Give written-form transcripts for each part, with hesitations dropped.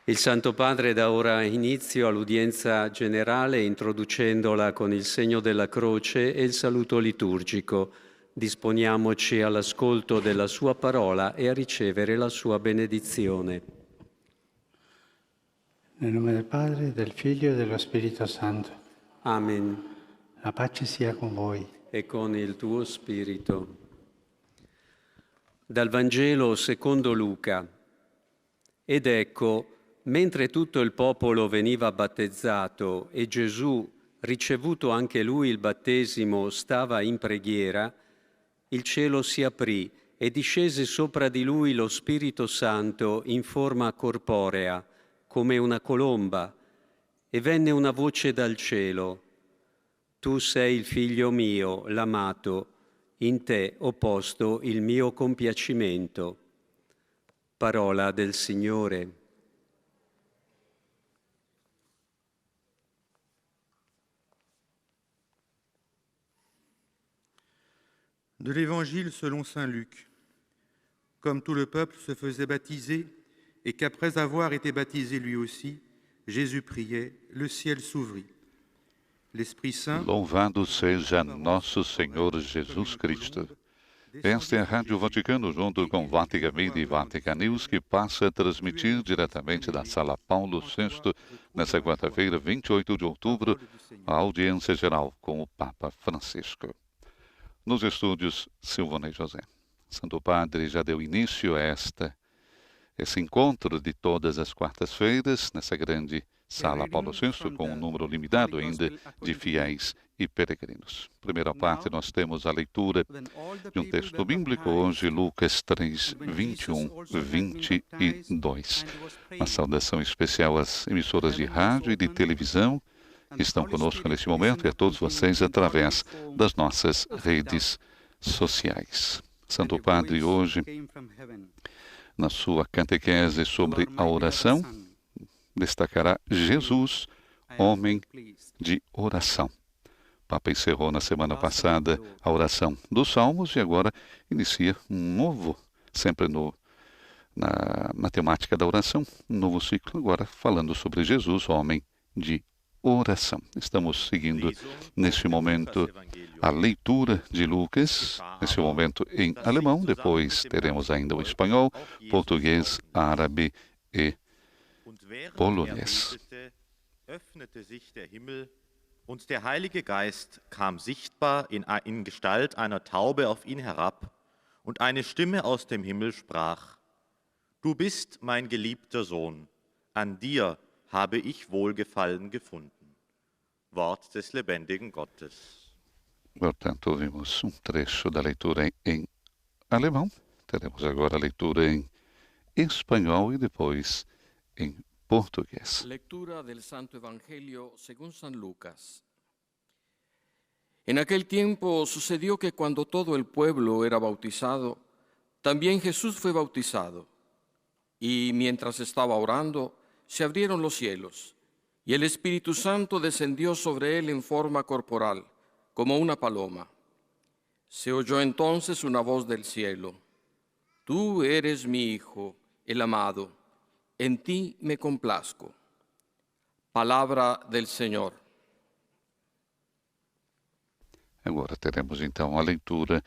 Il Santo Padre dà ora inizio all'udienza generale introducendola con il segno della croce e il saluto liturgico. Disponiamoci all'ascolto della sua parola e a ricevere la sua benedizione. Nel nome del Padre, del Figlio e dello Spirito Santo. Amen. La pace sia con voi. E con il tuo spirito. Dal Vangelo secondo Luca. Ed ecco, mentre tutto il popolo veniva battezzato e Gesù, ricevuto anche lui il battesimo, stava in preghiera, il cielo si aprì e discese sopra di lui lo Spirito Santo in forma corporea, come una colomba, e venne una voce dal cielo: «Tu sei il figlio mio, l'amato, in te ho posto il mio compiacimento». Parola del Signore. De l'Évangile selon saint Luc. Comme tout le peuple se faisait baptiser, et qu'après avoir été baptisé lui aussi, Jésus priait, le ciel s'ouvrit. L'Esprit Saint... Louvado seja nosso Senhor Jesus Cristo. Esta é a Rádio Vaticano, junto com Vatican Media e Vatican News, que passa a transmitir diretamente da Sala Paulo VI, nesta quarta-feira, 28 de outubro, a audiência geral com o Papa Francisco. Nos estúdios, Silvonei José. Santo Padre já deu início a esse encontro de todas as quartas-feiras, nessa grande Sala Paulo VI, com um número limitado ainda de fiéis e peregrinos. Primeira parte, nós temos a leitura de um texto bíblico, hoje Lucas 3, 21, 22. Uma saudação especial às emissoras de rádio e de televisão que estão conosco neste momento e a todos vocês através das nossas redes sociais. Santo Padre, hoje, na sua catequese sobre a oração, destacará Jesus, homem de oração. O Papa encerrou na semana passada a oração dos Salmos e agora inicia um novo, sempre na temática da oração, um novo ciclo, agora falando sobre Jesus, homem de oração. Estamos seguindo neste momento a leitura de Lucas, nesse momento em alemão, depois teremos ainda o espanhol, português, árabe e polonês. Öffnete sich der Himmel und der Heilige Geist kam sichtbar in Gestalt einer Taube auf ihn herab, und eine Stimme aus dem Himmel sprach: Du bist mein geliebter Sohn, an dir habe ich Wohlgefallen gefunden. Wort des lebendigen Gottes. Portanto, ouvimos trecho da leitura em alemão, teremos agora a leitura em espanhol e depois em portugués. Lectura del Santo Evangelio según San Lucas. En aquel tiempo sucedió que cuando todo el pueblo era bautizado, también Jesús fue bautizado. Y mientras estaba orando, se abrieron los cielos, y el Espíritu Santo descendió sobre él en forma corporal, como una paloma. Se oyó entonces una voz del cielo: Tú eres mi Hijo, el amado. En ti me complazco. Palabra del Senhor. Agora teremos então a leitura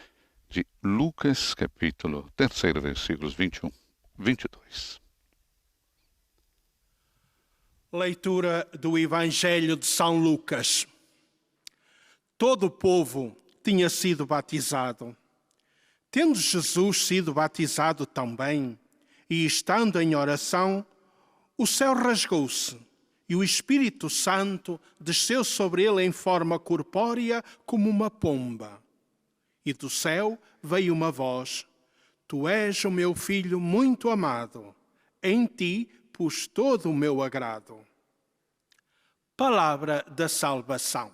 de Lucas, capítulo 3, versículos 21, 22. Leitura do Evangelho de São Lucas. Todo o povo tinha sido batizado. Tendo Jesus sido batizado também, e estando em oração, o céu rasgou-se, e o Espírito Santo desceu sobre ele em forma corpórea como uma pomba. E do céu veio uma voz: Tu és o meu filho muito amado, em ti pus todo o meu agrado. Palavra da salvação.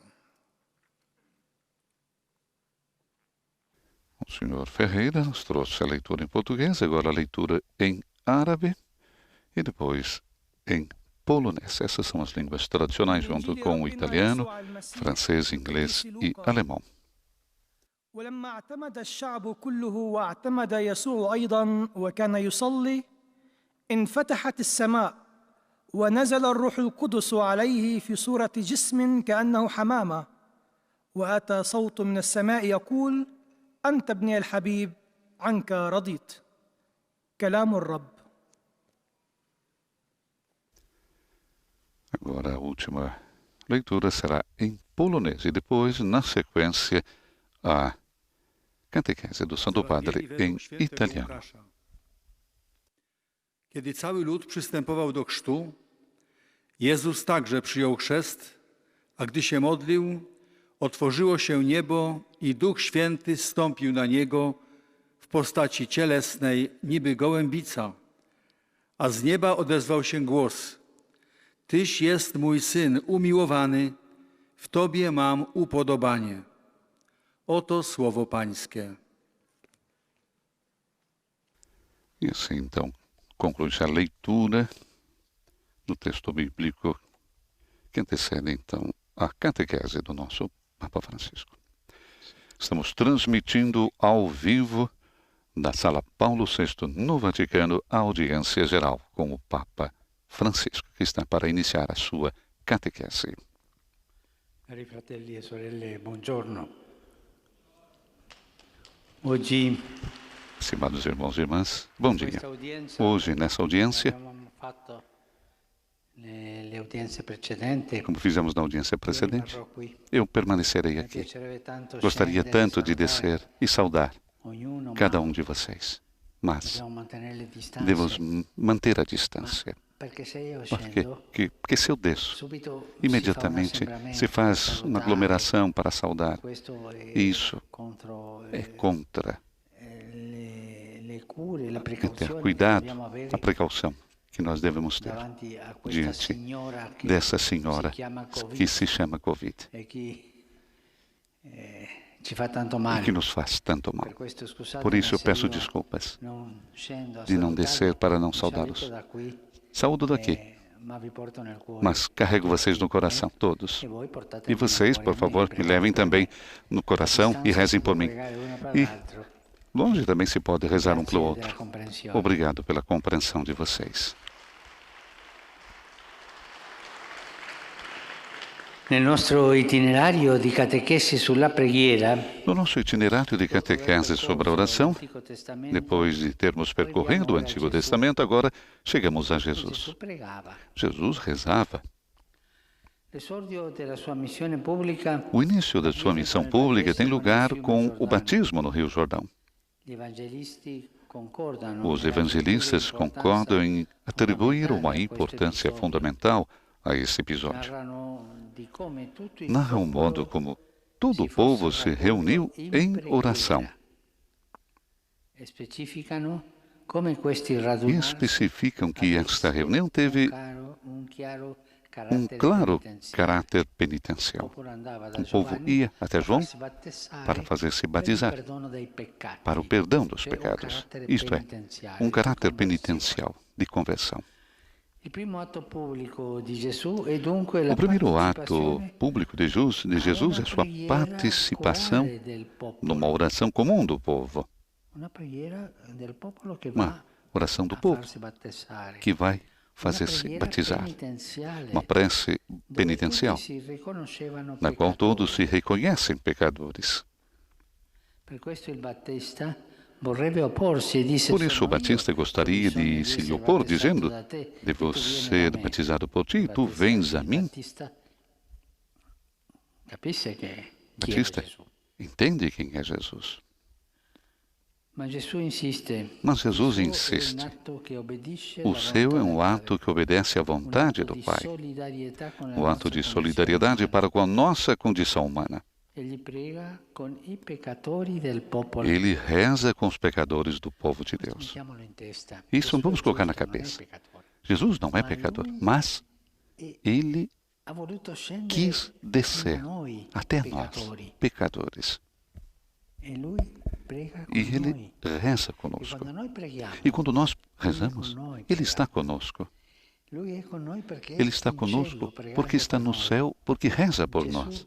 O senhor Ferreira nos trouxe a leitura em português, agora a leitura em árabe e depois em polonês. Essas são as línguas tradicionais, junto com o italiano, francês, inglês e alemão. ولما اعتمد الشعب كله واعتمد يسوع أيضا وكان يصلي انفتحت السماء ونزل الروح القدس عليه في صورة جسم كأنه حمامة وأتى صوت من السماء يقول أنت ابني الحبيب عنك رضيت. كلام الرب. Agora a última leitura será em polonês e depois, na sequência, a catequese do Santo Padre em italiano. Kiedy cały lud przystępował do chrztu, Jezus także przyjął chrzest, a gdy się modlił, otworzyło się niebo i Duch Święty zstąpił na Niego w postaci cielesnej, niby gołębica, a z nieba odezwał się głos: Tyś jest mój Syn umiłowany, w Tobie mam upodobanie. Oto słowo Pańskie. E assim, então, conclui-se a leitura do texto bíblico que antecede, então, a catequese do nosso Papa Francisco. Estamos transmitindo ao vivo da Sala Paulo VI no Vaticano a audiência geral com o Papa Francisco, que está para iniciar a sua catequese. Cari fratelli e sorelle, buongiorno. Oggi, Estimados irmãos e irmãs, bom dia. Hoje, nessa audiência, como fizemos na audiência precedente, eu permanecerei aqui. Gostaria tanto de descer e saudar cada um de vocês, mas devemos manter a distância. Porque se eu desço, imediatamente se faz uma aglomeração para saudar. E isso é contra ter cuidado, a precaução que nós devemos ter diante dessa senhora que se chama Covid e que nos faz tanto mal. Por isso eu peço desculpas de não descer para não saudá-los. Saúdo daqui, mas carrego vocês no coração, todos. E vocês, por favor, me levem também no coração e rezem por mim. E longe também se pode rezar um pelo outro. Obrigado pela compreensão de vocês. No nosso itinerário de catequese sobre a oração, depois de termos percorrido o Antigo Testamento, agora chegamos a Jesus. Jesus rezava. O início da sua missão pública tem lugar com o batismo no Rio Jordão. Os evangelistas concordam em atribuir uma importância fundamental a esse episódio. Narra o modo como todo o povo se reuniu em oração. E especificam que esta reunião teve um claro caráter penitencial. O povo ia até João para fazer-se batizar, para o perdão dos pecados. Isto é, um caráter penitencial de conversão. O primeiro ato público de Jesus é sua participação numa oração comum do povo. Uma oração do povo que vai fazer-se batizar. Uma prece penitencial, na qual todos se reconhecem pecadores. Por isso o Batista gostaria de se lhe opor, dizendo: devo ser batizado por ti, tu vens a mim. Batista entende quem é Jesus. Mas Jesus insiste. O seu é um ato que obedece à vontade do Pai. Um ato de solidariedade para com a nossa condição humana. Ele reza com os pecadores do povo de Deus. Isso vamos colocar na cabeça. Jesus não é pecador, mas ele quis descer até nós, pecadores. E ele reza conosco. E quando nós rezamos, ele está conosco. Ele está conosco porque está no céu, porque reza por nós.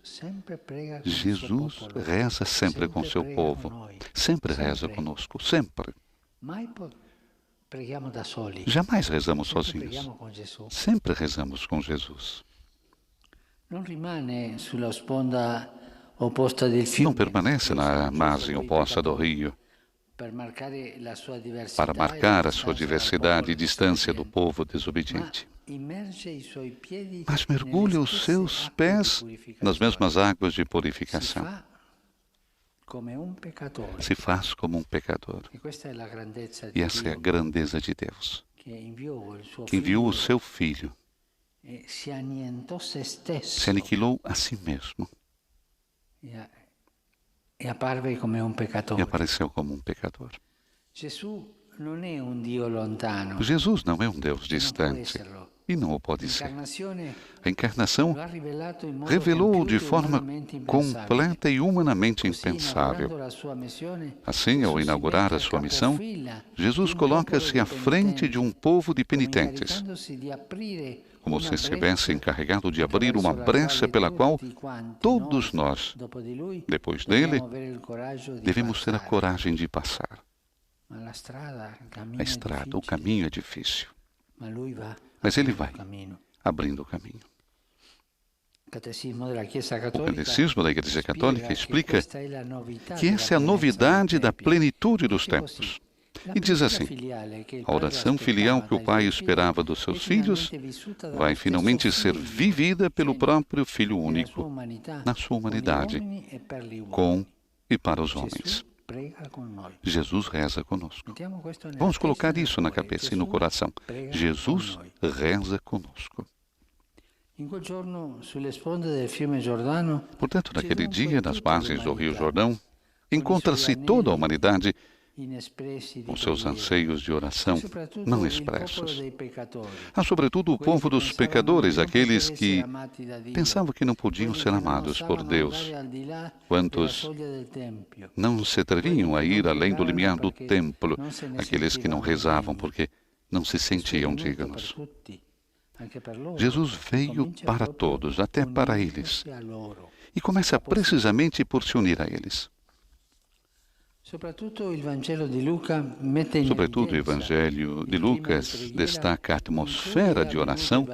Jesus reza sempre com seu povo. Sempre reza conosco, sempre. Jamais rezamos sozinhos. Sempre rezamos com Jesus. Não permanece na margem oposta do rio para marcar a sua diversidade e distância do povo desobediente. Mas mergulha os seus pés nas mesmas águas de purificação. Se faz como um pecador. E essa é a grandeza de Deus, que enviou o seu Filho, se aniquilou a si mesmo e apareceu como um pecador. Jesus não é um Deus distante e não o pode ser. A encarnação revelou-o de forma completa e humanamente impensável. Assim, ao inaugurar a sua missão, Jesus coloca-se à frente de um povo de penitentes, como se estivesse encarregado de abrir uma brecha pela qual todos nós, depois dele, devemos ter a coragem de passar. A estrada, o caminho é difícil, mas ele vai abrindo o caminho. O Catecismo da Igreja Católica explica que essa é a novidade da plenitude dos tempos. E diz assim: a oração filial que o Pai esperava dos seus filhos vai finalmente ser vivida pelo próprio Filho único, na sua humanidade, com e para os homens. Jesus reza conosco. Vamos colocar isso na cabeça e no coração. Jesus reza conosco. Portanto, naquele dia, nas margens do Rio Jordão, encontra-se toda a humanidade com seus anseios de oração não expressos. Há, sobretudo, o povo dos pecadores, aqueles que pensavam que não podiam ser amados por Deus. Quantos não se atreviam a ir além do limiar do templo, aqueles que não rezavam porque não se sentiam dignos. Jesus veio para todos, até para eles, e começa precisamente por se unir a eles. Sobretudo, o Evangelho de Lucas destaca a atmosfera de oração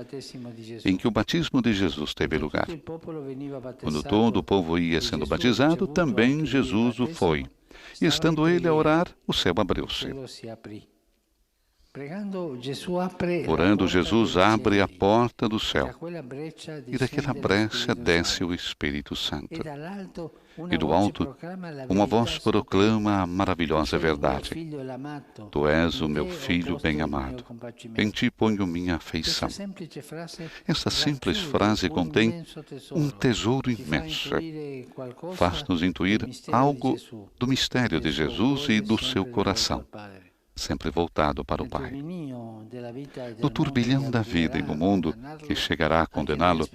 em que o batismo de Jesus teve lugar. Quando todo o povo ia sendo batizado, também Jesus o foi. E estando ele a orar, o céu abriu-se. Orando, Jesus abre a porta do céu, e daquela brecha desce o Espírito Santo. E do alto, uma voz proclama a maravilhosa verdade: Tu és o meu Filho bem-amado, em ti ponho minha afeição. Esta simples frase contém um tesouro imenso. Faz-nos intuir algo do mistério de Jesus e do seu coração, sempre voltado para o Pai. No turbilhão da vida e do mundo que chegará a condená-lo,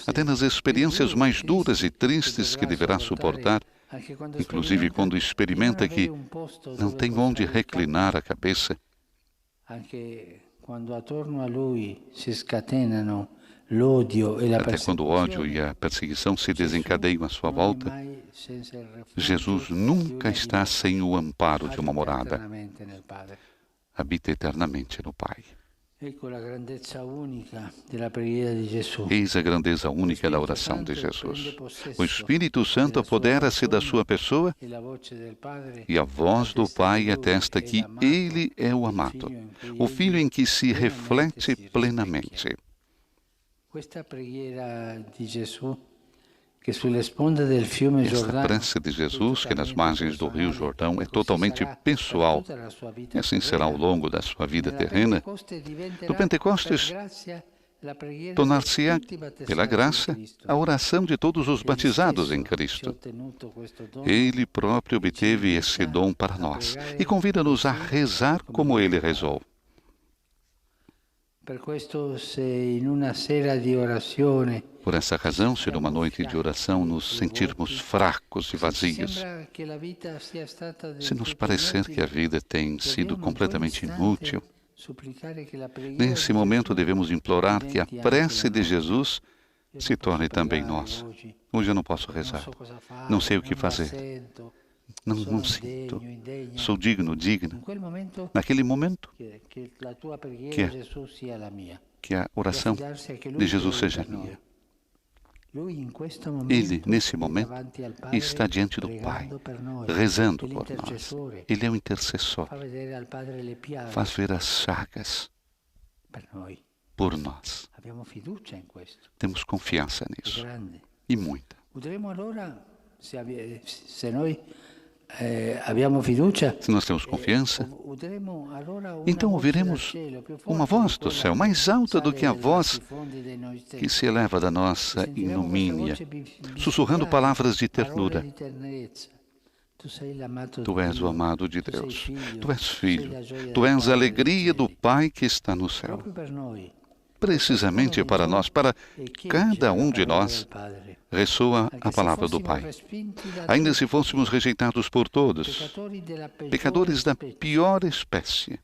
até nas experiências mais duras e tristes que deverá suportar, inclusive quando experimenta que não tem onde reclinar a cabeça, até quando o ódio e a perseguição se desencadeiam à sua volta, Jesus nunca está sem o amparo de uma morada. Habita eternamente no Pai. Eis a grandeza única da oração de Jesus. O Espírito Santo apodera-se da sua pessoa e a voz do Pai atesta que Ele é o amado, o Filho em que se reflete plenamente. Esta prece de Jesus, que nas margens do Rio Jordão é totalmente pessoal, e assim será ao longo da sua vida terrena, no Pentecostes tornar-se-á, pela graça, a oração de todos os batizados em Cristo. Ele próprio obteve esse dom para nós e convida-nos a rezar como ele rezou. Por essa razão, se numa noite de oração nos sentirmos fracos e vazios, se nos parecer que a vida tem sido completamente inútil, nesse momento devemos implorar que a prece de Jesus se torne também nossa. Hoje eu não posso rezar, não sei o que fazer, Não sinto. Sou digno, digna. Naquele momento, que a oração de Jesus seja minha. Ele, nesse momento, está diante do Pai, rezando por nós. Ele é o intercessor. Faz ver as chagas por nós. Temos confiança nisso. E muita. Se nós temos confiança, então ouviremos uma voz do céu mais alta do que a voz que se eleva da nossa ignomínia, sussurrando palavras de ternura. Tu és o amado de Deus, tu és filho, tu és a alegria do Pai que está no céu. Precisamente para nós, para cada um de nós, ressoa a palavra do Pai. Ainda se fôssemos rejeitados por todos, pecadores da pior espécie,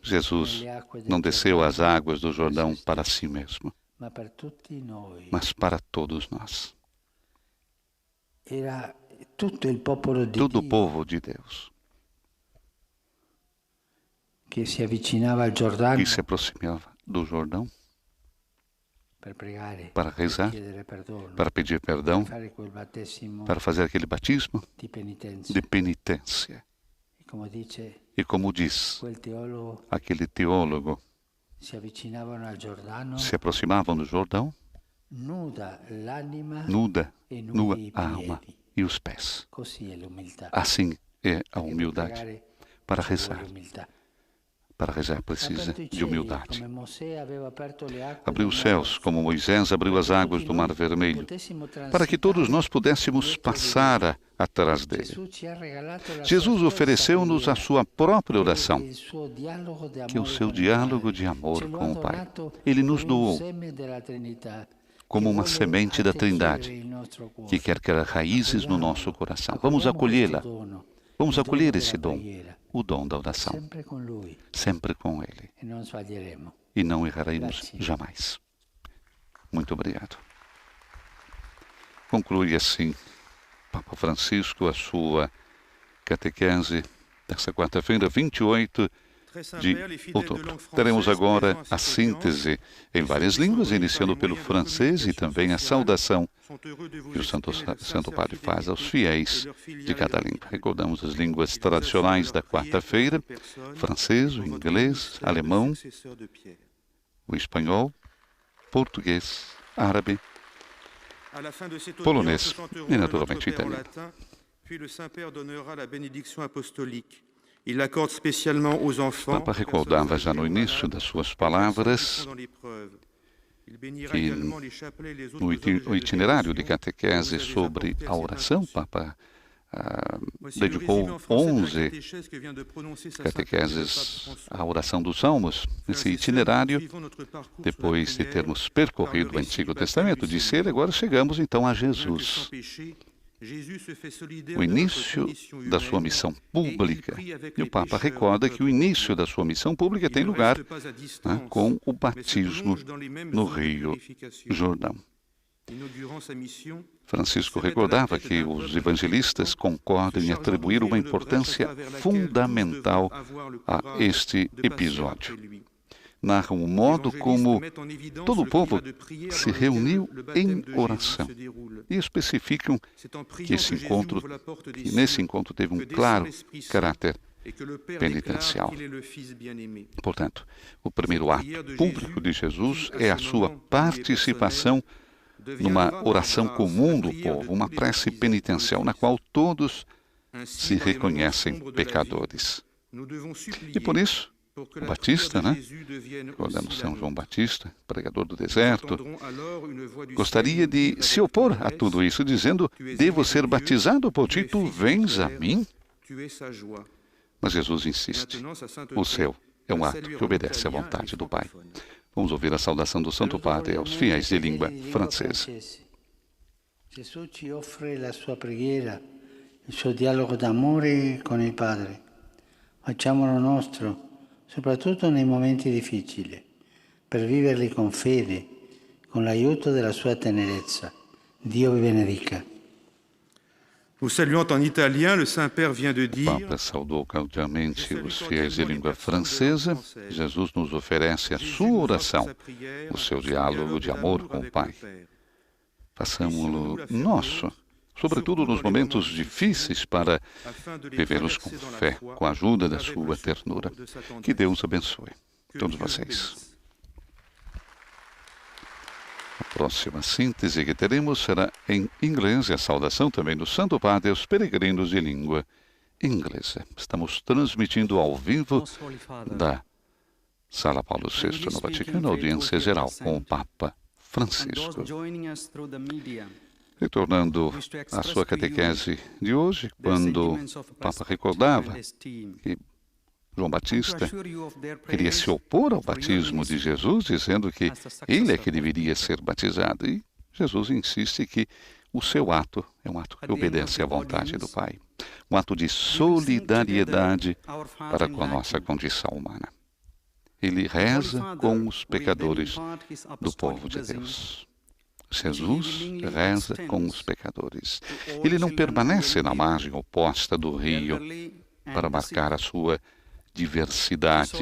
Jesus não desceu as águas do Jordão para si mesmo, mas para todos nós. Todo o povo de Deus que se aproximava do Jordão para rezar, para pedir perdão, para fazer aquele batismo de penitência. E como diz aquele teólogo, se aproximavam do Jordão, nua a alma e os pés. Assim é a humildade. Para rezar precisa de humildade. Abriu os céus, como Moisés abriu as águas do Mar Vermelho, para que todos nós pudéssemos passar atrás dele. Jesus ofereceu-nos a sua própria oração, que é o seu diálogo de amor com o Pai. Ele nos doou como uma semente da Trindade, que quer criar raízes no nosso coração. Vamos acolhê-la. Vamos acolher esse dom, o dom da oração, sempre com Ele. E não erraremos jamais. Muito obrigado. Conclui assim Papa Francisco a sua catequese desta quarta-feira, 28 de outubro. Teremos agora a síntese em várias línguas, iniciando pelo francês e também a saudação que o Santo Padre faz aos fiéis de cada língua. Recordamos as línguas tradicionais da quarta-feira: francês, o inglês, alemão, o espanhol, português, árabe, polonês e, naturalmente, italiano. O Papa recordava já no início das suas palavras que no itinerário de catequese sobre a oração, o Papa dedicou 11 catequeses à oração dos Salmos. Nesse itinerário, depois de termos percorrido o Antigo Testamento, disse ele, agora chegamos então a Jesus. O início da sua missão pública. E o Papa recorda que o início da sua missão pública tem lugar com o batismo no Rio Jordão. Francisco recordava que os evangelistas concordam em atribuir uma importância fundamental a este episódio. Narram o modo como todo o povo se reuniu em oração e especificam que nesse encontro teve um claro caráter penitencial. Portanto, o primeiro ato público de Jesus é a sua participação numa oração comum do povo, uma prece penitencial na qual todos se reconhecem pecadores. E por isso, o Batista, recordamos São João Batista, pregador do deserto, gostaria de se opor a tudo isso, dizendo, devo ser batizado por ti, tu vens a mim? Mas Jesus insiste, o céu é um ato que obedece à vontade do Pai. Vamos ouvir a saudação do Santo Padre aos fiéis de língua francesa. Jesus ci offre la sua preghiera, il suo dialogo d'amore con il Padre. Facciamolo nostro, soprattutto nei momenti difficili, per viverli con fede, con l'aiuto della sua tenerezza. Dio vi benedica. Nous saluant en italien, le Saint-Père vient de O dire: Papa saudou cordialmente os fiéis de língua francesa. Jesus nos oferece a sua oração, o seu diálogo de amor com o Pai. Façamos-lo nosso, sobretudo nos momentos difíceis, para vivê-los com fé, com a ajuda da sua ternura. Que Deus abençoe todos vocês. A próxima síntese que teremos será em inglês e a saudação também do Santo Padre aos peregrinos de língua inglesa. Estamos transmitindo ao vivo da Sala Paulo VI no Vaticano, audiência geral com o Papa Francisco. Retornando à sua catequese de hoje, quando o Papa recordava que João Batista queria se opor ao batismo de Jesus, dizendo que ele é que deveria ser batizado. E Jesus insiste que o seu ato é um ato que obedece à vontade do Pai. Um ato de solidariedade para com a nossa condição humana. Ele reza com os pecadores do povo de Deus. Jesus reza com os pecadores. Ele não permanece na margem oposta do rio para marcar a sua diversidade,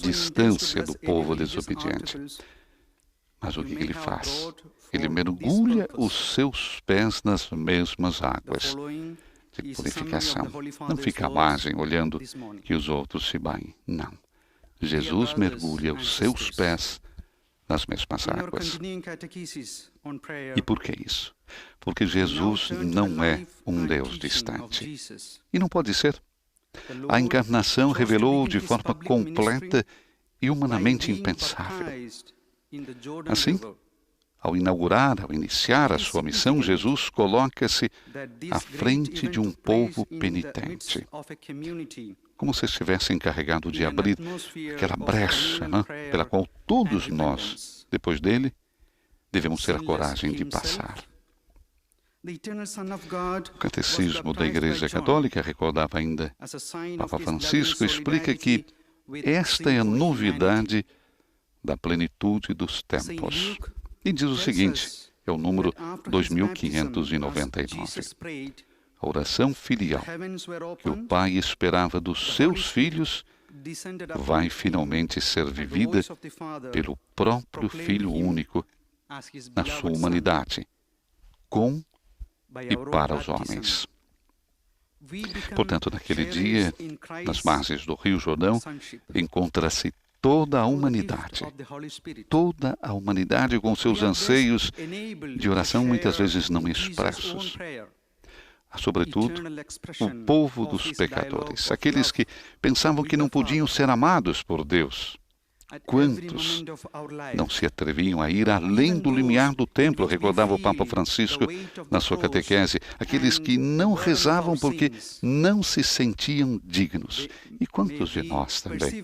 distância do povo desobediente. Mas o que ele faz? Ele mergulha os seus pés nas mesmas águas de purificação. Não fica à margem olhando que os outros se banhem. Não. Jesus mergulha os seus pés nas mesmas águas. E por que isso? Porque Jesus não é um Deus distante. E não pode ser. A encarnação revelou de forma completa e humanamente impensável. Assim, ao iniciar a sua missão, Jesus coloca-se à frente de um povo penitente, como se estivesse encarregado de abrir aquela brecha, pela qual todos nós, depois dele, devemos ter a coragem de passar. O Catecismo da Igreja Católica recordava ainda, Papa Francisco explica que esta é a novidade da plenitude dos tempos. E diz o seguinte, é o número 2599. A oração filial que o Pai esperava dos seus filhos vai finalmente ser vivida pelo próprio Filho único na sua humanidade, com e para os homens. Portanto, naquele dia, nas margens do Rio Jordão, encontra-se toda a humanidade com seus anseios de oração muitas vezes não expressos. Sobretudo, o povo dos pecadores, aqueles que pensavam que não podiam ser amados por Deus. Quantos não se atreviam a ir além do limiar do templo, recordava o Papa Francisco na sua catequese, aqueles que não rezavam porque não se sentiam dignos. E quantos de nós também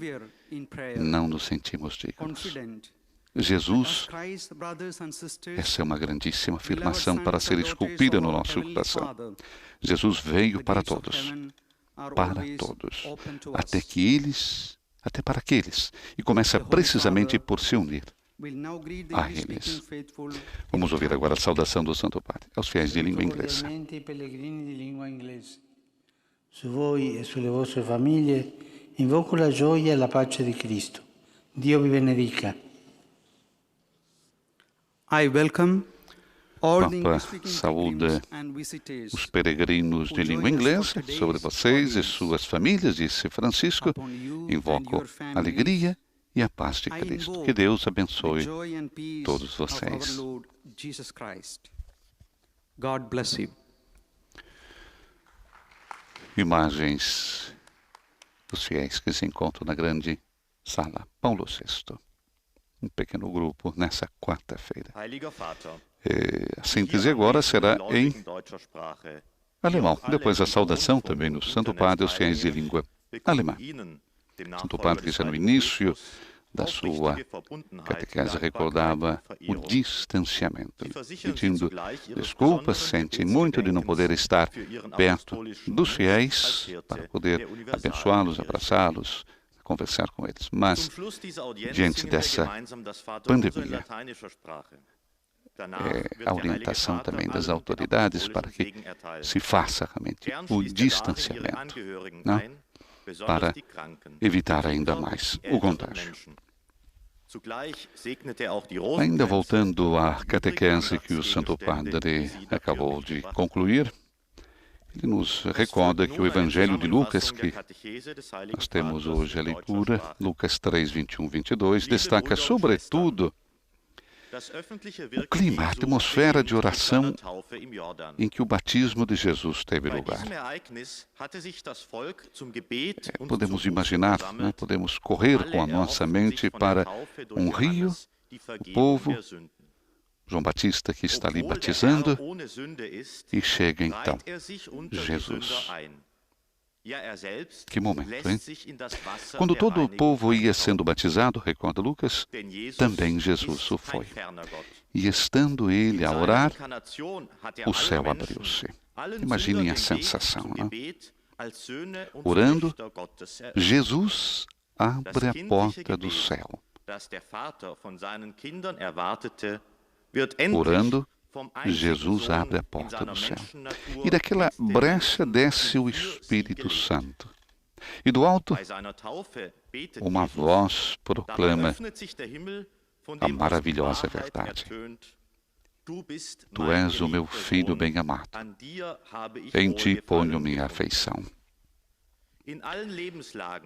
não nos sentimos dignos? Jesus, essa é uma grandíssima afirmação para ser esculpida no nosso coração. Jesus veio para todos, até para aqueles, e começa precisamente por se unir a eles. Vamos ouvir agora a saudação do Santo Padre aos fiéis de língua inglesa. Su voi e sulle vostre famiglie invoco la gioia e la pace di Cristo. Dio vi benedica. I welcome Papa saúda os peregrinos de língua inglesa, sobre vocês e suas famílias, disse Francisco. Invoco a alegria e a paz de Cristo. Que Deus abençoe todos vocês. God bless you. Imagens dos fiéis que se encontram na grande sala Paulo VI. Um pequeno grupo nessa quarta-feira. A síntese agora será em alemão. Depois a saudação também no Santo Padre aos fiéis de língua alemã. Santo Padre que já no início da sua catequese recordava o distanciamento, pedindo desculpas, sente muito de não poder estar perto dos fiéis para poder abençoá-los, abraçá-los, conversar com eles. Mas, diante dessa pandemia, a orientação também das autoridades para que se faça realmente o distanciamento, né? Para evitar ainda mais o contágio. Ainda voltando à catequese que o Santo Padre acabou de concluir, ele nos recorda que o Evangelho de Lucas, que nós temos hoje a leitura, Lucas 3, 21, 22, destaca sobretudo o clima, a atmosfera de oração em que o batismo de Jesus teve lugar. Podemos imaginar, né? Podemos correr com a nossa mente para um rio, o povo, João Batista que está ali batizando, e chega então Jesus. Que momento, hein? Quando todo o povo ia sendo batizado, recorda Lucas, também Jesus o foi. E estando ele a orar, o céu abriu-se. Imaginem a sensação, né? Orando, Jesus abre a porta do céu. Orando, Jesus abre a porta do céu. E daquela brecha desce o Espírito Santo. E do alto, uma voz proclama a maravilhosa verdade. Tu és o meu filho bem-amado. Em ti ponho minha afeição.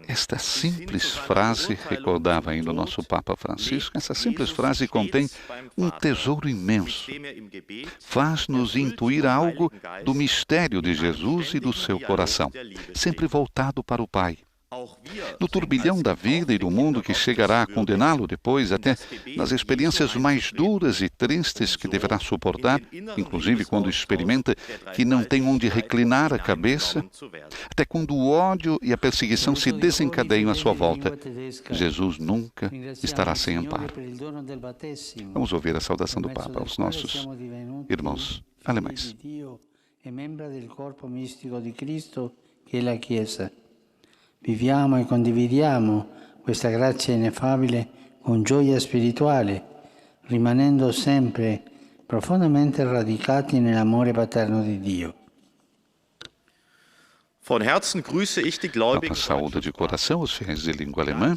Esta simples frase, recordava ainda o nosso Papa Francisco, essa simples frase contém um tesouro imenso. Faz-nos intuir algo do mistério de Jesus e do seu coração, sempre voltado para o Pai. No turbilhão da vida e do mundo que chegará a condená-lo depois, até nas experiências mais duras e tristes que deverá suportar, inclusive quando experimenta que não tem onde reclinar a cabeça, até quando o ódio e a perseguição se desencadeiam à sua volta, Jesus nunca estará sem amparo. Vamos ouvir a saudação do Papa aos nossos irmãos alemães. Viviamo e condividiamo questa grazia ineffabile con gioia spirituale, rimanendo sempre profondamente radicati nell'amore paterno di Dio. Von Herzen grüße ich die Gläubigen. Saúde de coração os fiéis de língua alemã.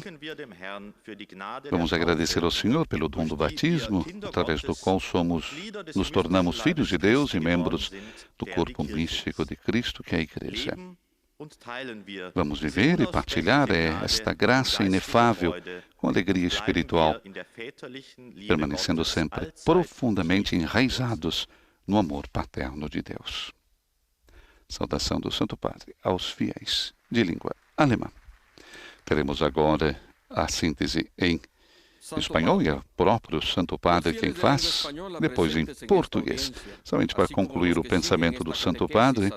Vamos agradecer ao Senhor pelo dom do batismo, através do qual nos tornamos filhos de Deus e membros do corpo místico de Cristo, que é a Igreja. Vamos viver e partilhar esta graça inefável com alegria espiritual, permanecendo sempre profundamente enraizados no amor paterno de Deus. Saudação do Santo Padre aos fiéis de língua alemã. Teremos agora a síntese em espanhol, e é o próprio Santo Padre quem faz, depois em português. Somente para concluir o pensamento do Santo Padre,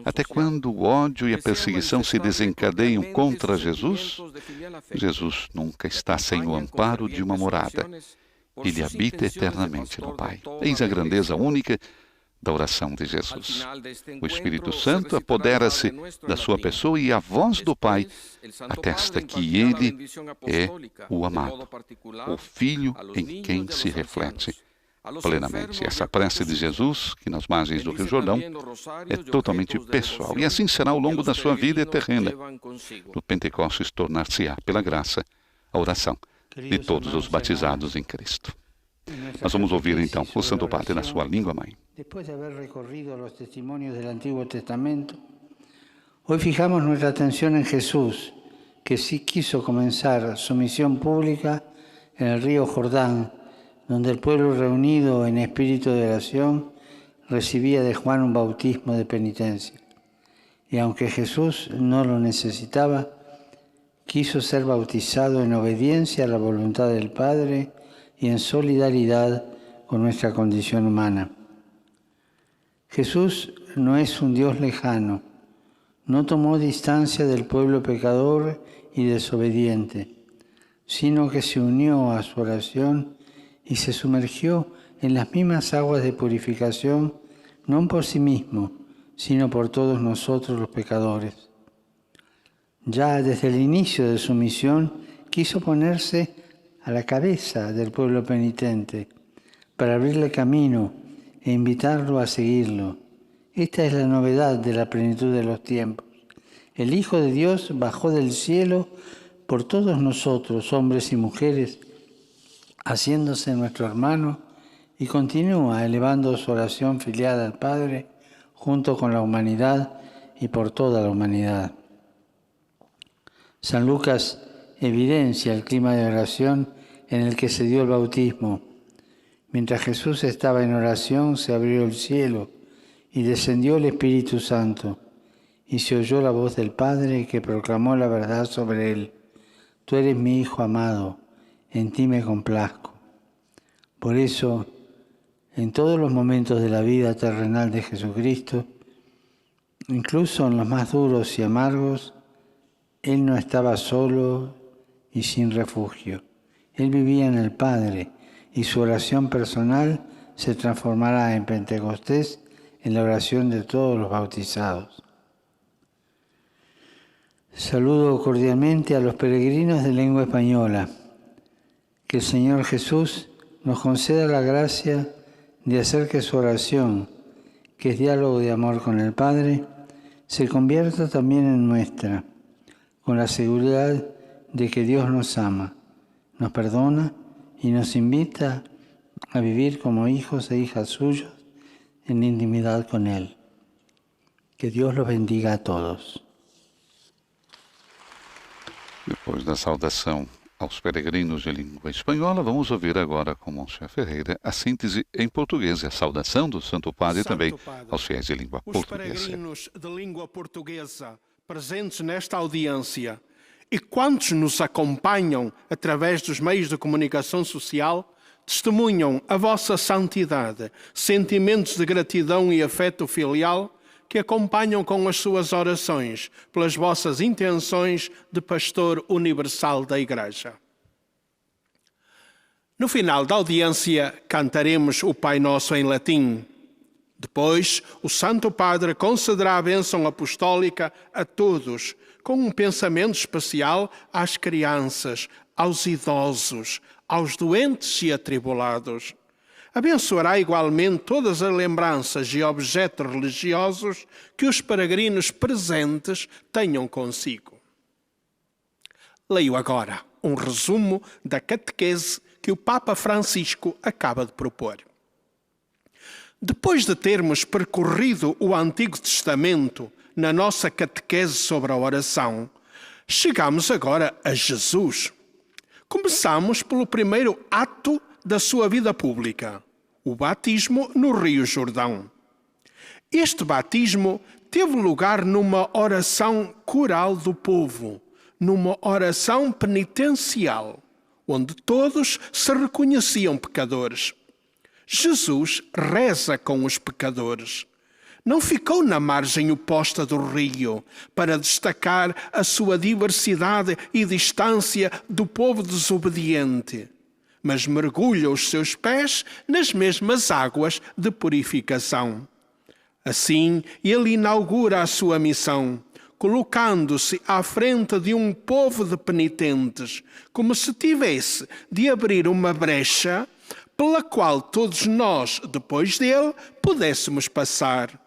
até quando o ódio e a perseguição se desencadeiam contra Jesus, Jesus nunca está sem o amparo de uma morada. Ele habita eternamente no Pai. Eis a grandeza única da oração de Jesus. O Espírito Santo apodera-se da sua pessoa e a voz do Pai atesta que ele é o amado, o Filho em quem se reflete plenamente. Essa prece de Jesus, que nas margens do Rio Jordão, é totalmente pessoal. E assim será ao longo da sua vida terrena. No Pentecostes tornar-se-á, pela graça, a oração de todos os batizados em Cristo. Nós vamos ouvir então o Santo Padre na sua língua mãe. Después de haber recorrido los testimonios del Antiguo Testamento, hoy fijamos nuestra atención en Jesús, que sí quiso comenzar su misión pública en el río Jordán, donde el pueblo reunido en espíritu de oración recibía de Juan un bautismo de penitencia. Y aunque Jesús no lo necesitaba, quiso ser bautizado en obediencia a la voluntad del Padre y en solidaridad con nuestra condición humana. Jesús no es un Dios lejano, no tomó distancia del pueblo pecador y desobediente, sino que se unió a su oración y se sumergió en las mismas aguas de purificación, no por sí mismo, sino por todos nosotros los pecadores. Ya desde el inicio de su misión quiso ponerse a la cabeza del pueblo penitente, para abrirle camino e invitarlo a seguirlo. Esta es la novedad de la plenitud de los tiempos. El Hijo de Dios bajó del cielo por todos nosotros, hombres y mujeres, haciéndose nuestro hermano, y continúa elevando su oración filial al Padre junto con la humanidad y por toda la humanidad. San Lucas evidencia el clima de oración en el que se dio el bautismo. Mientras Jesús estaba en oración, se abrió el cielo y descendió el Espíritu Santo, y se oyó la voz del Padre que proclamó la verdad sobre él. Tú eres mi Hijo amado, en ti me complazco. Por eso, en todos los momentos de la vida terrenal de Jesucristo, incluso en los más duros y amargos, Él no estaba solo y sin refugio. Él vivía en el Padre, y su oración personal se transformará en Pentecostés en la oración de todos los bautizados. Saludo cordialmente a los peregrinos de lengua española. Que el Señor Jesús nos conceda la gracia de hacer que su oración, que es diálogo de amor con el Padre, se convierta también en nuestra, con la seguridad de que Dios nos ama, nos perdona y nos invita a vivir como hijos e hijas suyos en intimidad con Él. Que Dios los bendiga a todos. Depois da saudação aos peregrinos de língua espanhola, vamos ouvir agora com Monsenhor Ferreira a síntese em português e a saudação do Santo Padre também aos fiéis de língua portuguesa. Os peregrinos de língua portuguesa presentes nesta audiência e quantos nos acompanham através dos meios de comunicação social testemunham a vossa santidade, sentimentos de gratidão e afeto filial que acompanham com as suas orações pelas vossas intenções de pastor universal da Igreja. No final da audiência, cantaremos o Pai Nosso em latim. Depois, o Santo Padre concederá a bênção apostólica a todos, com um pensamento especial às crianças, aos idosos, aos doentes e atribulados. Abençoará igualmente todas as lembranças e objetos religiosos que os peregrinos presentes tenham consigo. Leio agora um resumo da catequese que o Papa Francisco acaba de propor. Depois de termos percorrido o Antigo Testamento na nossa catequese sobre a oração, chegamos agora a Jesus. Começamos pelo primeiro ato da sua vida pública, o batismo no Rio Jordão. Este batismo teve lugar numa oração coral do povo, numa oração penitencial, onde todos se reconheciam pecadores. Jesus reza com os pecadores. Não ficou na margem oposta do rio para destacar a sua diversidade e distância do povo desobediente, mas mergulha os seus pés nas mesmas águas de purificação. Assim, ele inaugura a sua missão, colocando-se à frente de um povo de penitentes, como se tivesse de abrir uma brecha pela qual todos nós, depois dele, pudéssemos passar.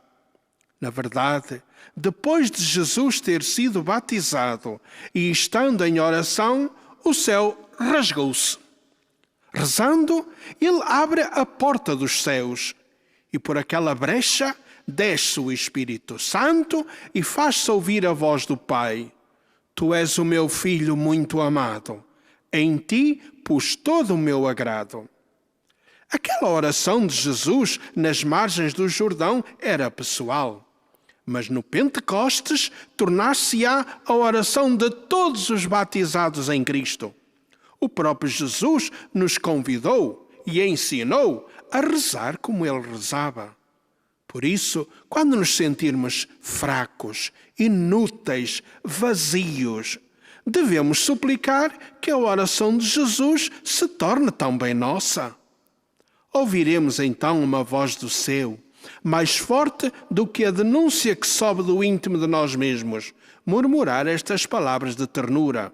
Na verdade, depois de Jesus ter sido batizado e estando em oração, o céu rasgou-se. Rezando, ele abre a porta dos céus e por aquela brecha desce o Espírito Santo e faz-se ouvir a voz do Pai. Tu és o meu Filho muito amado. Em ti pus todo o meu agrado. Aquela oração de Jesus nas margens do Jordão era pessoal, mas no Pentecostes tornar-se-á a oração de todos os batizados em Cristo. O próprio Jesus nos convidou e ensinou a rezar como ele rezava. Por isso, quando nos sentirmos fracos, inúteis, vazios, devemos suplicar que a oração de Jesus se torne também nossa. Ouviremos então uma voz do céu, mais forte do que a denúncia que sobe do íntimo de nós mesmos, murmurar estas palavras de ternura.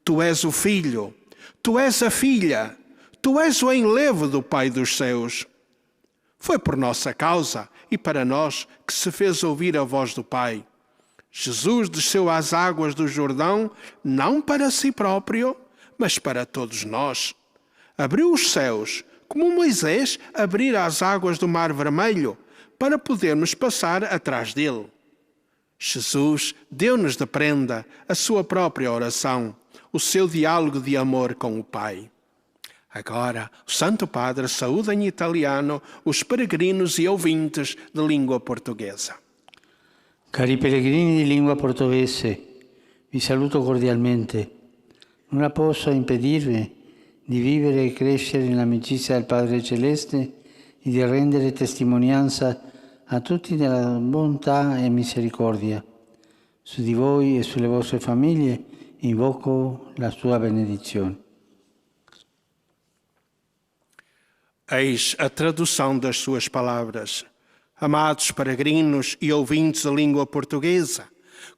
Tu és o filho, tu és a filha, Tu és o enlevo do Pai dos céus. Foi por nossa causa e para nós que se fez ouvir a voz do Pai. Jesus desceu às águas do Jordão, não para si próprio, mas para todos nós. Abriu os céus, como Moisés abrira as águas do Mar Vermelho, para podermos passar atrás dele. Jesus deu-nos de prenda a sua própria oração, o seu diálogo de amor com o Pai. Agora, o Santo Padre saúda em italiano os peregrinos e ouvintes de língua portuguesa. Cari pellegrini di lingua portoghese, vi saluto cordialmente. Non posso impedirvi di vivere e crescere nell'amicizia del Padre Celeste e di rendere testimonianza a tutti della bontà e misericordia. Su di voi e sulle vostre famiglie invoco la sua benedizione. Eis a tradução das suas palavras. Amados peregrinos e ouvintes da língua portuguesa,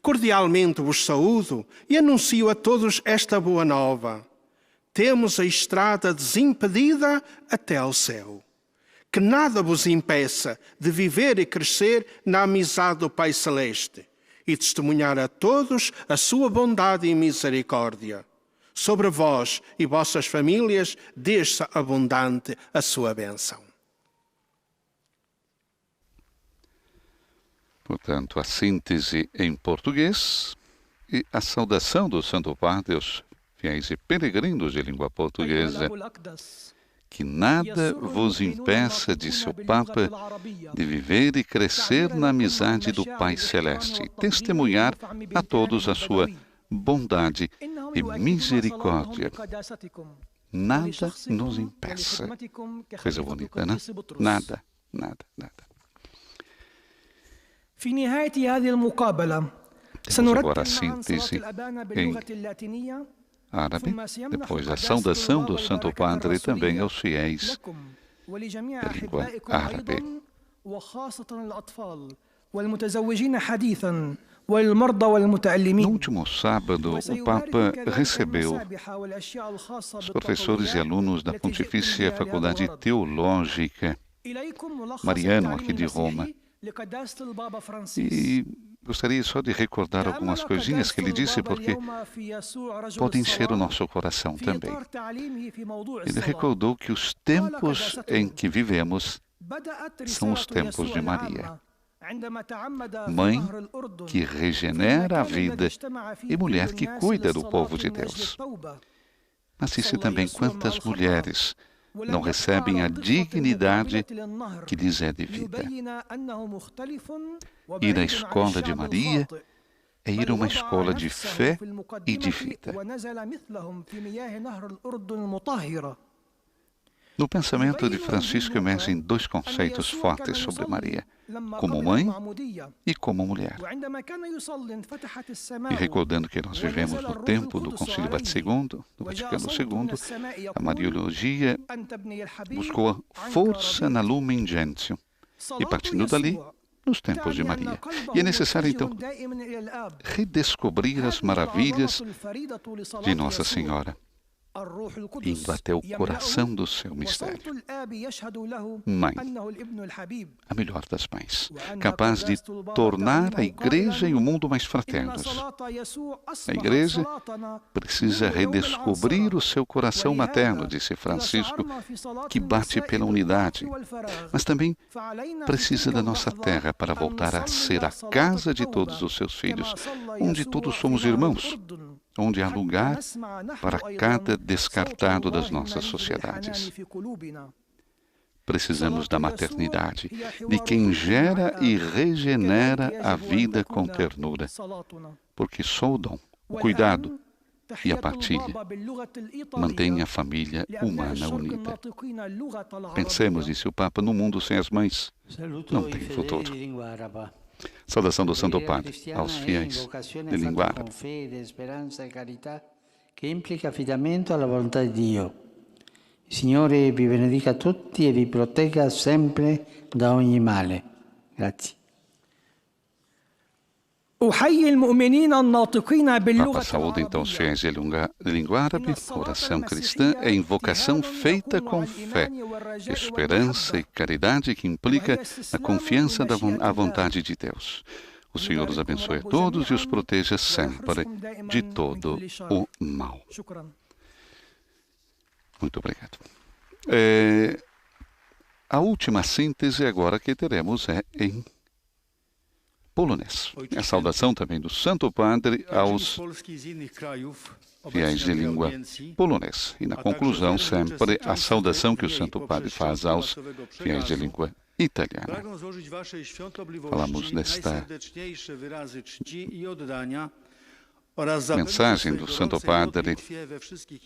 cordialmente vos saúdo e anuncio a todos esta boa nova. Temos a estrada desimpedida até ao céu. Que nada vos impeça de viver e crescer na amizade do Pai Celeste e testemunhar a todos a sua bondade e misericórdia. Sobre vós e vossas famílias desça abundante a sua bênção. Portanto, a síntese em português e a saudação do Santo Padre aos fiéis e peregrinos de língua portuguesa. Que nada vos impeça, disse o Papa, de viver e crescer na amizade do Pai Celeste e testemunhar a todos a sua bondade e misericórdia. Nada nos impeça. Coisa bonita, né? Nada, nada, nada. Temos agora a síntese em árabe, depois a saudação do Santo Padre também aos fiéis da língua árabe. No último sábado, o Papa recebeu os professores e alunos da Pontifícia Faculdade Teológica Mariano, aqui de Roma. E gostaria só de recordar algumas coisinhas que ele disse, porque podem encher o nosso coração também. Ele recordou que os tempos em que vivemos são os tempos de Maria, mãe que regenera a vida e mulher que cuida do povo de Deus. Mas disse também quantas mulheres não recebem a dignidade que lhes é devida. Ir à escola de Maria é ir a uma escola de fé e de vida. No pensamento de Francisco emergem dois conceitos fortes sobre Maria, como mãe e como mulher. E recordando que nós vivemos no tempo do Concílio Vaticano II, a Mariologia buscou a força na Lumen Gentium, e partindo dali, nos tempos de Maria. E é necessário, então, redescobrir as maravilhas de Nossa Senhora, indo até o coração do seu mistério. Mãe, a melhor das mães, capaz de tornar a Igreja e o mundo mais fraternos. A Igreja precisa redescobrir o seu coração materno, disse Francisco, que bate pela unidade, mas também precisa da nossa terra para voltar a ser a casa de todos os seus filhos, onde todos somos irmãos, onde há lugar para cada descartado das nossas sociedades. Precisamos da maternidade, de quem gera e regenera a vida com ternura, porque só o dom, o cuidado e a partilha mantém a família humana unida. Pensemos, disse o Papa, no mundo sem as mães não tem futuro. Saudação do Santo Padre aos fiéis de língua árabe. Che implica affidamento alla volontà di Dio. Il Signore vi benedica tutti e vi protegga sempre da ogni male. Grazie. Papa saúda então os fiéis de língua árabe. Oração cristã é invocação feita com fé, esperança e caridade que implica a confiança à vontade de Deus. O Senhor os abençoe a todos e os proteja sempre de todo o mal. Muito obrigado. A última síntese agora que teremos é em polonês. A saudação também do Santo Padre aos fiéis de língua polonesa. E na conclusão, sempre a saudação que o Santo Padre faz aos fiéis de língua italiana. Falamos desta mensagem do Santo Padre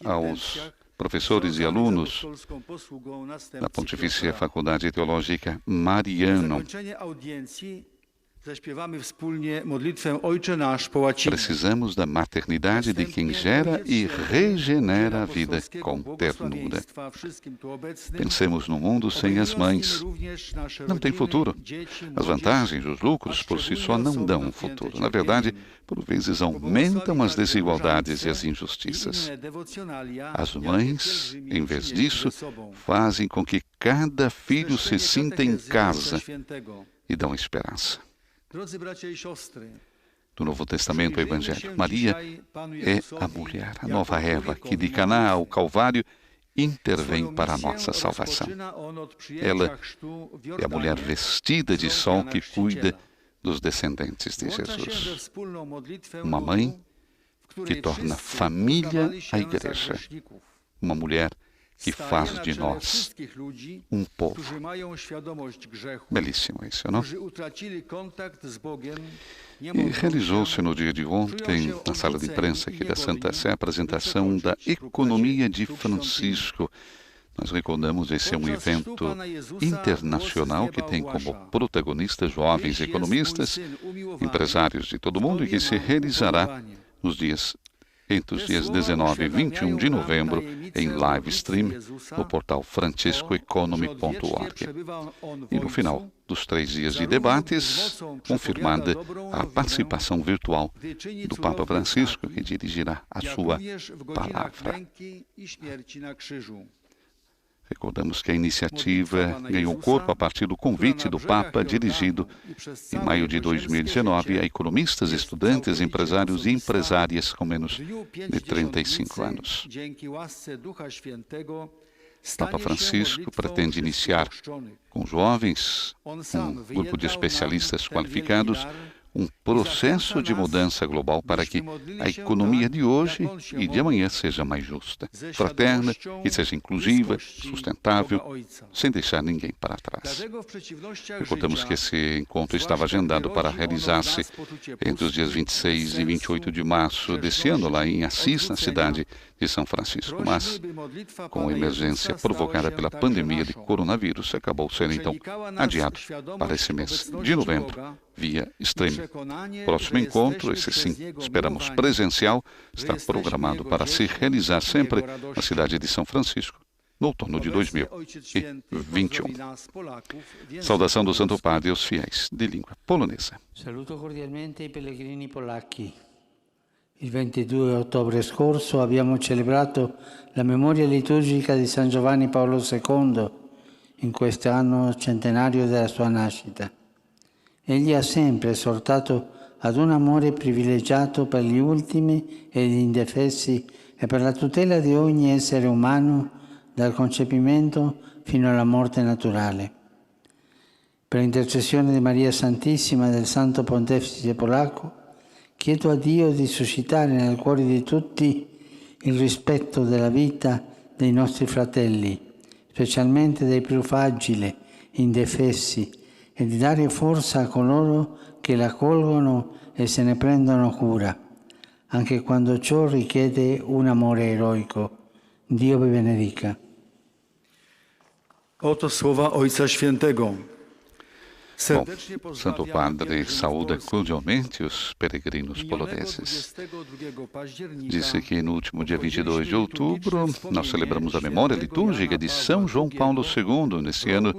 aos professores e alunos da Pontifícia Faculdade Teológica Mariano. Precisamos da maternidade de quem gera e regenera a vida com ternura. Pensemos no mundo sem as mães. Não tem futuro. As vantagens, os lucros por si só não dão um futuro. Na verdade, por vezes aumentam as desigualdades e as injustiças. As mães, em vez disso, fazem com que cada filho se sinta em casa e dão esperança. Do Novo Testamento, o Evangelho. Maria é a mulher, a nova Eva, que de Caná ao Calvário intervém para a nossa salvação. Ela é a mulher vestida de sol que cuida dos descendentes de Jesus. Uma mãe que torna família a igreja. Uma mulher que faz de nós um povo. Belíssimo isso, não? E realizou-se no dia de ontem, na sala de imprensa aqui da Santa Sé, a apresentação da Economia de Francisco. Nós recordamos, esse é um evento internacional que tem como protagonistas jovens economistas, empresários de todo o mundo e que se realizará entre os dias 19 e 21 de novembro, em live stream, no portal franciscoeconomy.org. E no final dos 3 dias de debates, confirmada a participação virtual do Papa Francisco, que dirigirá a sua palavra. Recordamos que a iniciativa ganhou corpo a partir do convite do Papa, dirigido em maio de 2019 a economistas, estudantes, empresários e empresárias com menos de 35 anos. Papa Francisco pretende iniciar com jovens, um grupo de especialistas qualificados, um processo de mudança global para que a economia de hoje e de amanhã seja mais justa, fraterna, que seja inclusiva, sustentável, sem deixar ninguém para trás. Recordamos que esse encontro estava agendado para realizar-se entre os dias 26 e 28 de março desse ano, lá em Assis, na cidade de São Francisco. Mas, com a emergência provocada pela pandemia de coronavírus, acabou sendo então adiado para esse mês de novembro, via streaming. Próximo encontro, esse sim, esperamos presencial, está programado para se realizar sempre na cidade de São Francisco, no outono de 2021. Saudação do Santo Padre aos fiéis de língua polonesa. Saluto cordialmente i pellegrini polacchi. Il 22 ottobre scorso abbiamo celebrato la memoria liturgica di San Giovanni Paolo II in questo anno centenario della sua nascita. Egli ha sempre esortato ad un amore privilegiato per gli ultimi e gli indefessi e per la tutela di ogni essere umano dal concepimento fino alla morte naturale. Per intercessione di Maria Santissima e del Santo Pontefice polacco, chiedo a Dio di suscitare nel cuore di tutti il rispetto della vita dei nostri fratelli, specialmente dei più fragili, indefessi, e di dare forza a coloro che la colgono e se ne prendono cura, anche quando ciò richiede un amore eroico. Dio vi benedica. Oto słowa Ojca Świętego. Bom, Santo Padre saúda cordialmente os peregrinos poloneses. Disse que no último dia 22 de outubro nós celebramos a memória litúrgica de São João Paulo II, nesse ano,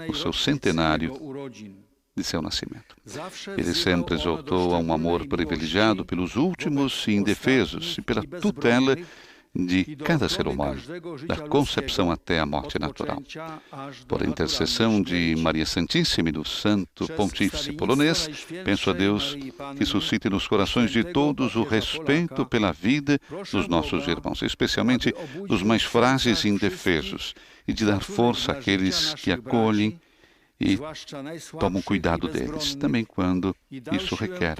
o seu centenário de seu nascimento. Ele sempre exortou a um amor privilegiado pelos últimos e indefesos e pela tutela de cada ser humano, da concepção até a morte natural. Por intercessão de Maria Santíssima e do Santo Pontífice polonês, penso a Deus que suscite nos corações de todos o respeito pela vida dos nossos irmãos, especialmente dos mais frágeis e indefesos, e de dar força àqueles que acolhem e tomam cuidado deles, também quando isso requer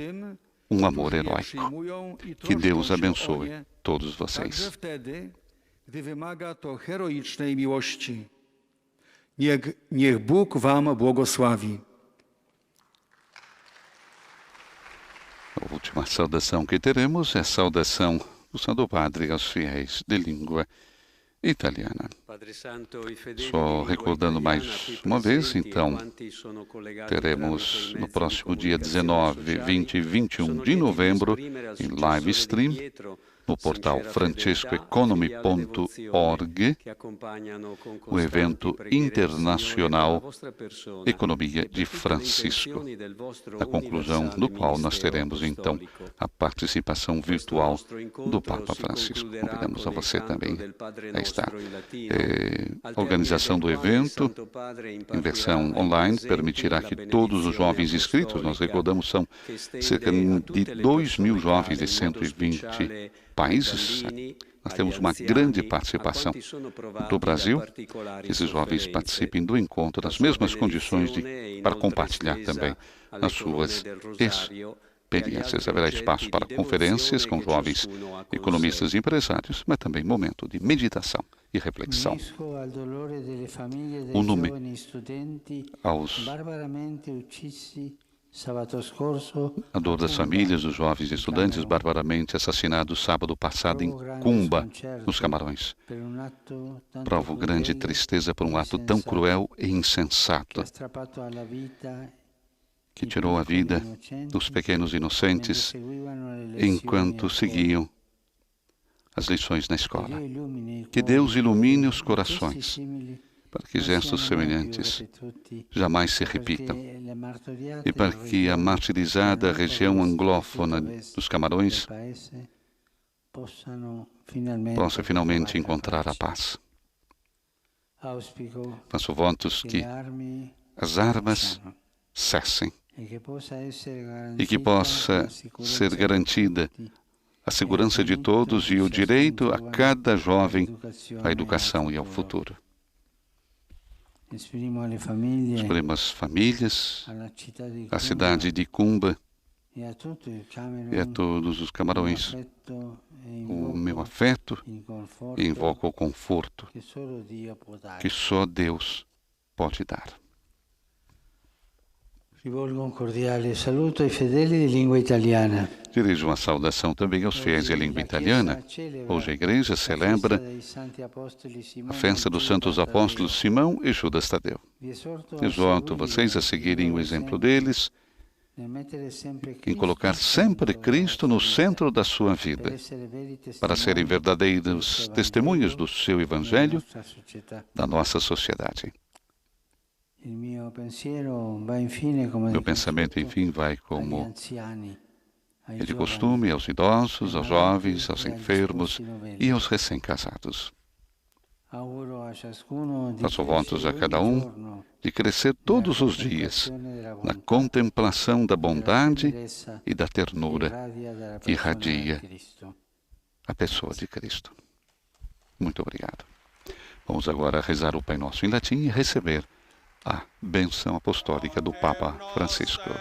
um amor heróico. Que Deus abençoe todos vocês. Niech Bóg wam błogosławi. A última saudação que teremos é a saudação do Santo Padre aos fiéis de língua italiana. Só recordando mais uma vez, então, teremos no próximo dia 19, 20 e 21 de novembro, em live stream, no portal francescoeconomy.org, o evento internacional Economia de Francisco, na conclusão do qual nós teremos, então, a participação virtual do Papa Francisco. Convidamos a você também a estar. A organização do evento, em versão online, permitirá que todos os jovens inscritos, nós recordamos, são cerca de 2.000 jovens de 120 países. Nós temos uma grande participação do Brasil. Esses jovens participem do encontro nas mesmas condições para compartilhar também as suas experiências. Haverá espaço para conferências com jovens economistas e empresários, mas também momento de meditação e reflexão. Uno-me aos a dor das famílias dos jovens estudantes barbaramente assassinados sábado passado em Cumba, nos Camarões. Provo grande tristeza por um ato tão cruel e insensato que tirou a vida dos pequenos inocentes enquanto seguiam as lições na escola. Que Deus ilumine os corações para que gestos semelhantes jamais se repitam e para que a martirizada região anglófona dos Camarões possa finalmente encontrar a paz. Faço votos que as armas cessem e que possa ser garantida a segurança de todos e o direito a cada jovem à educação e ao futuro. Exprimo as famílias, a cidade de Cumba e a todos os Camarões o meu afeto e invoco o conforto que só Deus pode dar. Dirijo uma saudação também aos fiéis de língua italiana. Hoje a Igreja celebra a festa dos Santos Apóstolos Simão e Judas Tadeu. Exorto vocês a seguirem o exemplo deles, em colocar sempre Cristo no centro da sua vida, para serem verdadeiros testemunhos do seu Evangelho da nossa sociedade. Meu pensamento, enfim, vai como é de costume aos idosos, aos jovens, aos enfermos e aos recém-casados. Faço votos a cada um de crescer todos os dias na contemplação da bondade e da ternura que irradia a pessoa de Cristo. Muito obrigado. Vamos agora rezar o Pai Nosso em latim e receber a bênção apostólica do Papa Francisco.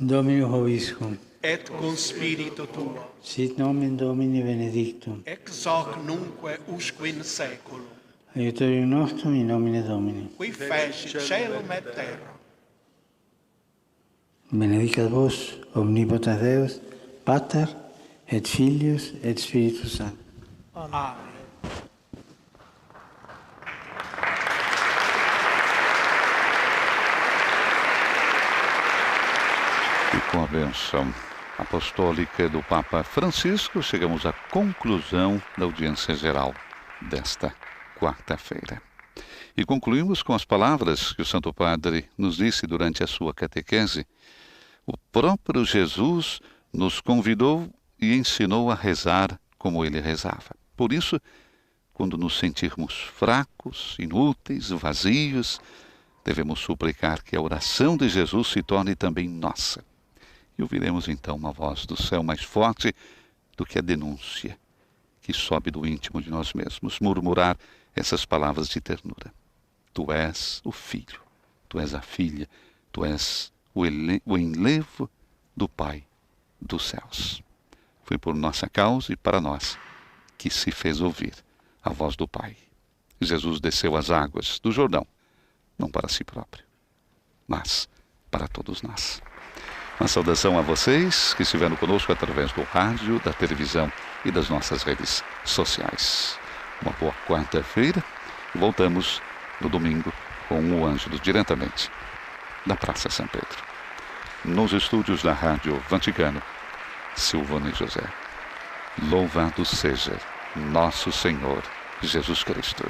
Dominus Vobiscum. Et cum spiritu tuo. Sit nomen Domini benedictum. Ex hoc nunque usque in saeculum. Aiutorium nostrum in nomine Domini. Qui fecit caelum et terra. Benedicat vos, omnipotens Deus, Pater, et Filius, et Spiritus Sanctus. Amen. E com a bênção apostólica do Papa Francisco, chegamos à conclusão da audiência geral desta quarta-feira. E concluímos com as palavras que o Santo Padre nos disse durante a sua catequese. O próprio Jesus nos convidou e ensinou a rezar como ele rezava. Por isso, quando nos sentirmos fracos, inúteis, vazios, devemos suplicar que a oração de Jesus se torne também nossa. E ouviremos então uma voz do céu mais forte do que a denúncia que sobe do íntimo de nós mesmos, murmurar essas palavras de ternura. Tu és o Filho, tu és a Filha, tu és o enlevo do Pai dos céus. Foi por nossa causa e para nós que se fez ouvir a voz do Pai. Jesus desceu as águas do Jordão, não para si próprio, mas para todos nós. Uma saudação a vocês que estiveram conosco através do rádio, da televisão e das nossas redes sociais. Uma boa quarta-feira e voltamos no domingo com o Ângelo diretamente da Praça São Pedro. Nos estúdios da Rádio Vaticano, Silvana e José. Louvado seja nosso Senhor Jesus Cristo.